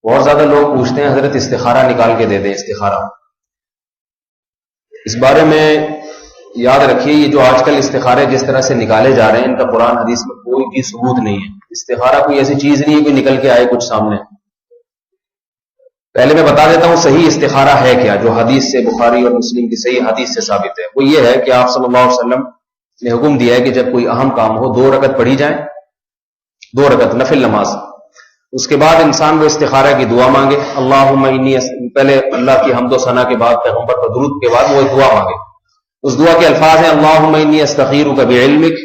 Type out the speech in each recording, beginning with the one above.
بہت زیادہ لوگ پوچھتے ہیں حضرت استخارہ نکال کے دے دیں استخارہ. اس بارے میں یاد رکھیے یہ جو آج کل استخارے جس طرح سے نکالے جا رہے ہیں ان کا قرآن حدیث میں کوئی بھی ثبوت نہیں ہے. استخارہ کوئی ایسی چیز نہیں ہے کہ نکل کے آئے کچھ سامنے. پہلے میں بتا دیتا ہوں صحیح استخارہ ہے کیا, جو حدیث سے بخاری اور مسلم کی صحیح حدیث سے ثابت ہے. وہ یہ ہے کہ آپ صلی اللہ علیہ وسلم نے حکم دیا ہے کہ جب کوئی اہم کام ہو 2 رکعت پڑھی جائیں, 2 رکعت نفل نماز. اس کے بعد انسان وہ استخارہ کی دعا مانگے, اللہم انی, پہلے اللہ کی حمد و ثنا کے بعد پیغمبر پر درود کے بعد وہ ایک دعا مانگے. اس دعا کے الفاظ ہیں اللہم انی استخیرک بعلمک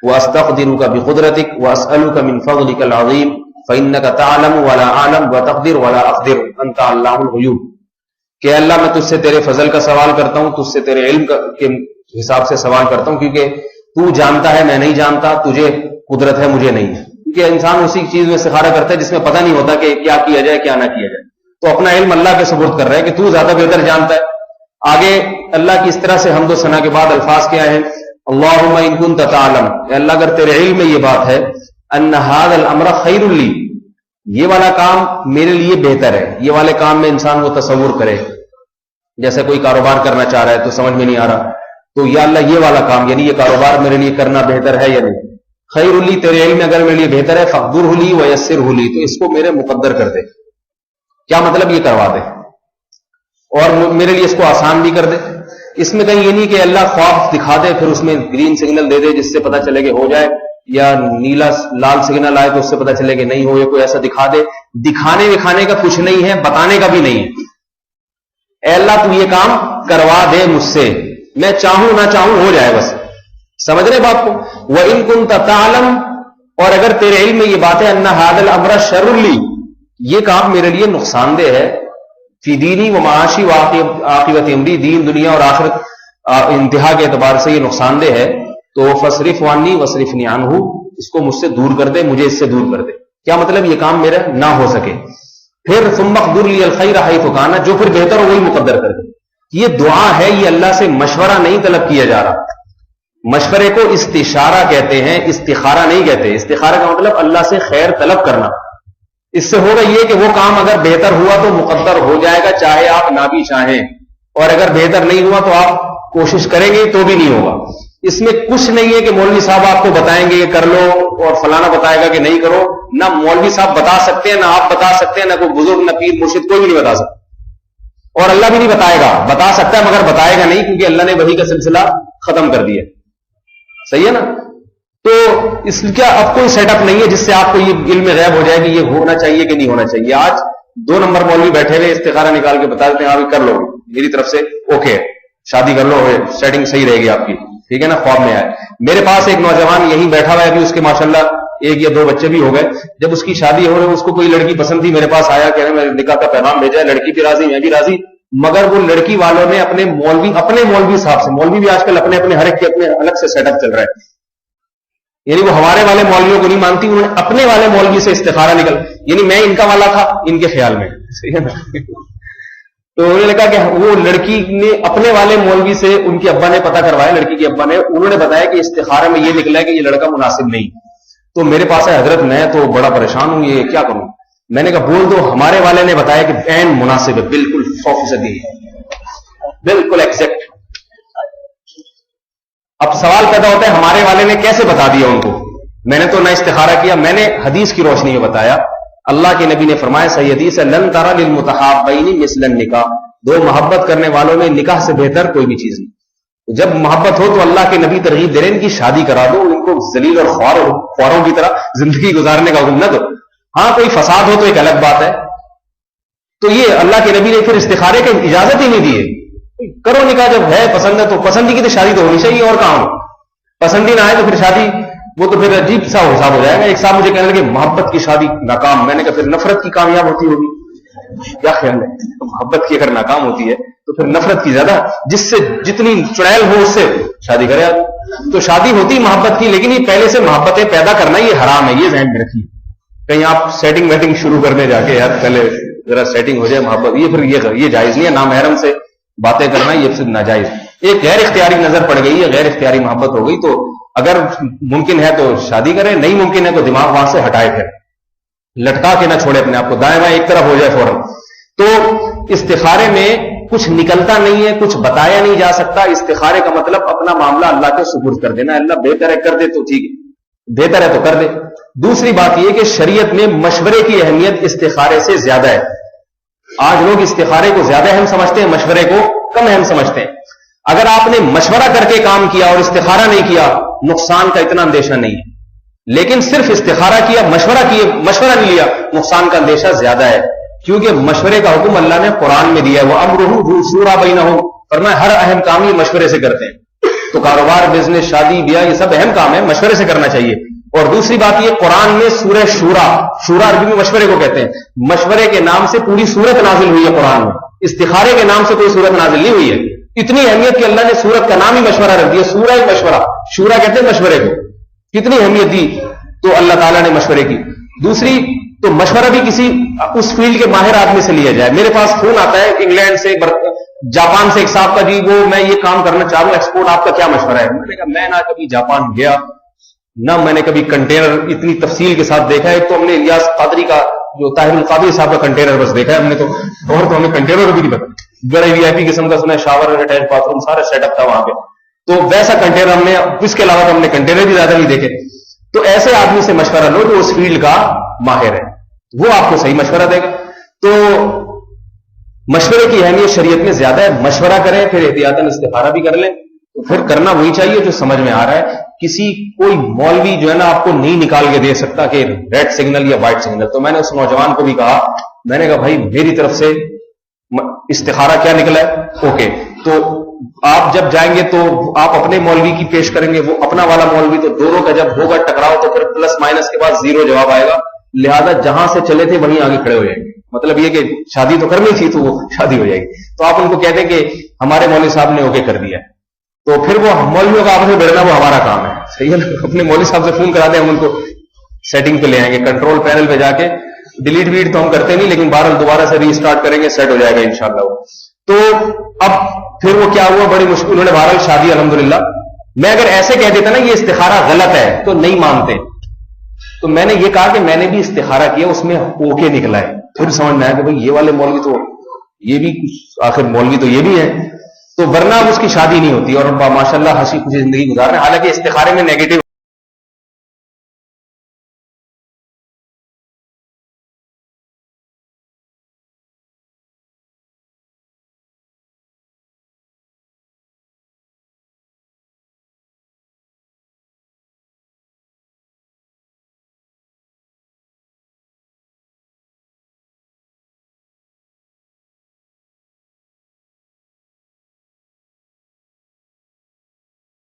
واستقدرک بقدرتک واسألک من فضلک العظیم فإنک تعلم ولا اعلم وتقدر ولا اقدر انت علام الغیوب. کہ اللہ میں تجھ سے تیرے فضل کا سوال کرتا ہوں, تجھ سے تیرے علم کے حساب سے سوال کرتا ہوں, کیونکہ تو جانتا ہے میں نہیں جانتا, تجھے قدرت ہے مجھے نہیں ہے. کیونکہ انسان اسی چیز میں استخارہ کرتا ہے جس میں پتہ نہیں ہوتا کہ کیا کیا جائے کیا نہ کیا جائے. تو اپنا علم اللہ کے سپرد کر رہا ہے کہ تو زیادہ بہتر جانتا ہے. آگے اللہ کی اس طرح سے حمد و ثنا کے بعد الفاظ کیا ہیں, اللہم ان کنت تعلم, کہ اللہ اگر تیرے علم میں یہ بات ہے, ان ھذا الامر خیر لی, یہ والا کام میرے لیے بہتر ہے. یہ والے کام میں انسان وہ تصور کرے, جیسے کوئی کاروبار کرنا چاہ رہا ہے تو سمجھ میں نہیں آ رہا, تو یا اللہ یہ والا کام یعنی یہ کاروبار میرے لیے کرنا بہتر ہے یا نہیں. خیر لی, تیرے علم میں اگر میرے لیے بہتر ہے, فقدرہ لی ویسرہ لی, تو اس کو میرے مقدر کر دے. کیا مطلب یہ کروا دے اور میرے لیے اس کو آسان بھی کر دے. اس میں کہیں یہ نہیں کہ اللہ خواب دکھا دے پھر اس میں گرین سگنل دے دے جس سے پتہ چلے کہ ہو جائے, یا نیلا لال سگنل آئے تو اس سے پتہ چلے کہ نہیں ہو, یا کوئی ایسا دکھا دے. دکھانے وکھانے کا کچھ نہیں ہے, بتانے کا بھی نہیں ہے. اے اللہ تو یہ کام کروا دے مجھ سے, میں چاہوں نہ چاہوں ہو جائے بس. سمجھ رہے بات کو. وَإِن كُنتَ تَعْلَمُ, اور اگر تیرے علم میں یہ بات ہے, ان ھذا الامر شر لی, یہ کام میرے لیے نقصان دہ ہے, فی دینی و معاشی و عاقبت امری, دین دنیا اور آخرت انتہا کے اعتبار سے یہ نقصان دہ ہے, تو فصرف عنی وصرفنی عنہ, اس کو مجھ سے دور کر دے, مجھے اس سے دور کر دے. کیا مطلب یہ کام میرا نہ ہو سکے. پھر ثم اقدر لی الخیر حیث کان, جو پھر بہتر ہو وہی مقدر کر دے. یہ دعا ہے, یہ اللہ سے مشورہ نہیں طلب کیا جا رہا. مشورے کو استشارہ کہتے ہیں, استخارہ نہیں کہتے. استخارہ کا مطلب اللہ سے خیر طلب کرنا. اس سے ہوگا یہ کہ وہ کام اگر بہتر ہوا تو مقدر ہو جائے گا, چاہے آپ نہ بھی چاہیں, اور اگر بہتر نہیں ہوا تو آپ کوشش کریں گے تو بھی نہیں ہوگا. اس میں کچھ نہیں ہے کہ مولوی صاحب آپ کو بتائیں گے کہ کر لو اور فلانا بتائے گا کہ نہیں کرو. نہ مولوی صاحب بتا سکتے ہیں, نہ آپ بتا سکتے ہیں, نہ کوئی بزرگ, نہ پیر مرشد, کوئی بھی نہیں بتا سکتا. اور اللہ بھی نہیں بتائے گا. بتا سکتا ہے مگر بتائے گا نہیں, کیونکہ اللہ نے وحی کا سلسلہ ختم کر دیا. صحیح ہے نا. تو اس کا اب کوئی سیٹ اپ نہیں ہے جس سے آپ کو یہ علم غیب ہو جائے کہ یہ ہونا چاہیے کہ نہیں ہونا چاہیے. آج 2 نمبر مولوی بیٹھے ہوئے استخارہ نکال کے بتا دیتے ہیں آپ کر لو, میری طرف سے اوکے, شادی کر لو, سیٹنگ صحیح رہے گی آپ کی, ٹھیک ہے نا. خواب میں آئے. میرے پاس ایک نوجوان یہیں بیٹھا ہوا ہے, ابھی اس کے ماشاءاللہ 1 یا 2 بچے بھی ہو گئے. جب اس کی شادی ہو رہی, اس کو کوئی لڑکی پسند تھی, میرے پاس آیا, کہہ رہے میں نکاح کا پیغام بھیجا ہے, لڑکی بھی راضی, میں بھی راضی, مگر وہ لڑکی والوں نے اپنے مولوی صاحب سے, مولوی بھی آج کل اپنے ہر ایک کے اپنے الگ سے سیٹ اپ چل رہا ہے, یعنی وہ ہمارے والے مولویوں کو نہیں مانتی, انہوں نے اپنے والے مولوی سے استخارہ نکل, یعنی میں ان کا والا تھا ان کے خیال میں. صحیح ہے نا. تو انہوں نے کہا کہ وہ لڑکی نے اپنے والے مولوی سے, ان کے ابا نے پتہ کروایا, لڑکی کے ابا نے, انہوں نے بتایا کہ استخارے میں یہ نکلا ہے کہ یہ لڑکا مناسب نہیں. تو میرے پاس ہے حضرت, میں تو بڑا پریشان ہوں, یہ کیا کروں. میں نے کہا بول دو, ہمارے والے نے بتایا کہ عین مناسب ہے, بالکل 100%, بالکل ایگزیکٹ. اب سوال پیدا ہوتا ہے ہمارے والے نے کیسے بتا دیا ان کو. میں نے تو نہ استخارہ کیا, میں نے حدیث کی روشنی میں بتایا. اللہ کے نبی نے فرمایا, صحیح حدیث ہے, لن ترى للمتحابین مثل النکاح, 2 محبت کرنے والوں میں نکاح سے بہتر کوئی بھی چیز نہیں. جب محبت ہو تو اللہ کے نبی ترغیب دے رہے ہیں ان کی شادی کرا دو, ان کو ذلیل اور خواروں کی طرح زندگی گزارنے کا حکم نہ دو. ہاں کوئی فساد ہو تو ایک الگ بات ہے. تو یہ اللہ کے نبی نے پھر استخارے کی اجازت ہی نہیں دی ہے. کرو نکاح, جب ہے پسند ہے تو, پسندی کی تو شادی تو ہونی چاہیے, اور کہاں ہو. پسندی نہ آئے تو پھر شادی, وہ تو پھر عجیب سا حساب ہو جائے گا. ایک صاحب مجھے کہنے لگے محبت کی شادی ناکام. میں نے کہا پھر نفرت کی کامیاب ہوتی ہوگی. کیا خیال ہے, محبت کی اگر ناکام ہوتی ہے تو پھر نفرت کی زیادہ, جس سے جتنی چڑیل ہو اس سے شادی کرے. تو شادی ہوتی محبت کی, لیکن یہ پہلے سے محبتیں پیدا کرنا یہ حرام ہے, یہ ذہن میں رکھیے. کہیں آپ سیٹنگ ویٹنگ شروع کرنے جا کے, یار پہلے ذرا سیٹنگ ہو جائے محبت, یہ پھر یہ جائز نہیں ہے. نامحرم سے باتیں کرنا یہ صرف ناجائز. ایک غیر اختیاری نظر پڑ گئی ہے, غیر اختیاری محبت ہو گئی, تو اگر ممکن ہے تو شادی کریں, نہیں ممکن ہے تو دماغ وہاں سے ہٹائے. پھر لٹکا کے نہ چھوڑے اپنے آپ کو، دائیں بائیں ایک طرف ہو جائے فوراً. تو استخارے میں کچھ نکلتا نہیں ہے، کچھ بتایا نہیں جا سکتا. استخارے کا مطلب اپنا معاملہ اللہ کے سپرد کر دینا. اللہ بہتر ہے کر دے تو ٹھیک ہے، بہتر ہے تو کر دے. دوسری بات یہ کہ شریعت میں مشورے کی اہمیت استخارے سے زیادہ ہے. آج لوگ استخارے کو زیادہ اہم سمجھتے ہیں، مشورے کو کم اہم سمجھتے ہیں. اگر آپ نے مشورہ کر کے کام کیا اور استخارہ نہیں کیا، نقصان کا اتنا اندیشہ نہیں ہے. لیکن صرف استخارہ کیا، مشورہ مشورہ نہیں لیا، نقصان کا اندیشہ زیادہ ہے. کیونکہ مشورے کا حکم اللہ نے قرآن میں دیا ہے، وہ امرہ شورا بینہم، فرمایا ہر اہم کام یہ مشورے سے کرتے ہیں. تو کاروبار، بزنس، شادی بیاہ، یہ سب اہم کام ہے، مشورے سے کرنا چاہیے. اور دوسری بات یہ، قرآن میں سورہ شورا عربی میں مشورے کو کہتے ہیں، مشورے کے نام سے پوری سورت نازل ہوئی ہے قرآن میں. استخارے کے نام سے کوئی سورت نازل نہیں ہوئی ہے. اتنی اہمیت کہ اللہ نے سورت کا نام ہی مشورہ رکھ دیا، سورہ مشورہ. شورا کہتے ہیں مشورے کو. کتنی اہمیت دی تو اللہ تعالیٰ نے مشورے کی. دوسری تو مشورہ بھی کسی اس فیلڈ کے ماہر آدمی سے لیا جائے. میرے پاس فون آتا ہے انگلینڈ سے، جاپان سے، ایک صاحب کا، جی وہ میں یہ کام کرنا چاہ رہا ہوں ایکسپورٹ، آپ کا کیا مشورہ ہے؟ میں نے کہا میں نہ کبھی جاپان گیا، نہ میں نے کبی کنٹینر اتنی تفصیل کے ساتھ دیکھا ہے. تو ہم نے الیاس قادری کا، جو طاہر القادری صاحب کا کنٹینر بس دیکھا ہے ہم نے، تو اور تو ہمیں کنٹینر بھی نہیں پتا. بڑے وی آئی پی قسم کا سنا ہے، شاور، اٹیچ باتھ روم، سارا سیٹ اپ تھا وہاں پہ. تو ویسا کنٹینر ہم نے، اس کے علاوہ تو ہم نے کنٹینر بھی زیادہ نہیں دیکھے. تو ایسے آدمی سے مشورہ لو جو اس فیلڈ کا ماہر ہے، وہ آپ کو صحیح مشورہ دے گا. تو مشورے کی اہمیت شریعت میں زیادہ ہے. مشورہ کریں، پھر احتیاطاً استخارہ بھی کر لیں. پھر کرنا وہی چاہیے جو سمجھ میں آ رہا ہے. کسی کوئی مولوی جو ہے نا آپ کو نہیں نکال کے دے سکتا کہ ریڈ سگنل یا وائٹ سگنل. تو میں نے اس نوجوان کو بھی کہا، میں نے کہا بھائی میری طرف سے استخارہ کیا نکلا ہے، اوکے، تو آپ جب جائیں گے تو آپ اپنے مولوی کی پیش کریں گے، وہ اپنا والا مولوی، تو دونوں کا جب ہوگا ٹکراؤ تو پھر پلس مائنس کے بعد زیرو جواب آئے گا. لہذا جہاں سے چلے تھے وہیں آگے کھڑے ہو جائیں گے. مطلب یہ کہ شادی تو کرنی تھی تو وہ شادی ہو جائے گی. تو آپ ان کو کہتے ہیں کہ ہمارے مولوی صاحب نے اوکے کر دیا ہے. تو پھر وہ مولویوں کا آپس میں بڑھنا وہ ہمارا کام ہے، صحیح ہے نا. اپنے مولوی صاحب سے فون کرا دیں، ہم ان کو سیٹنگ پہ لے آئیں گے، کنٹرول پینل پہ جا کے. ڈیلیٹ ویٹ تو ہم کرتے نہیں، لیکن بہرحال دوبارہ سے ری اسٹارٹ کریں گے، سیٹ ہو جائے گا انشاءاللہ. تو اب پھر وہ کیا ہوا، بڑی مشکل، انہوں نے بہرحال شادی الحمدللہ. میں اگر ایسے کہہ دیتا نا یہ استخارہ غلط ہے تو نہیں مانتے. تو میں نے یہ کہا کہ میں نے بھی استخارہ کیا، اس میں اوکے نکلا ہے. پھر سمجھ میں آیا کہ بھائی یہ والے مولوی تو یہ بھی آخر مولوی تو یہ بھی ہے. تو ورنہ اس کی شادی نہیں ہوتی، اور ماشاءاللہ ہنسی خوشی زندگی گزار رہے ہیں. حالانکہ استخارے میں نیگیٹو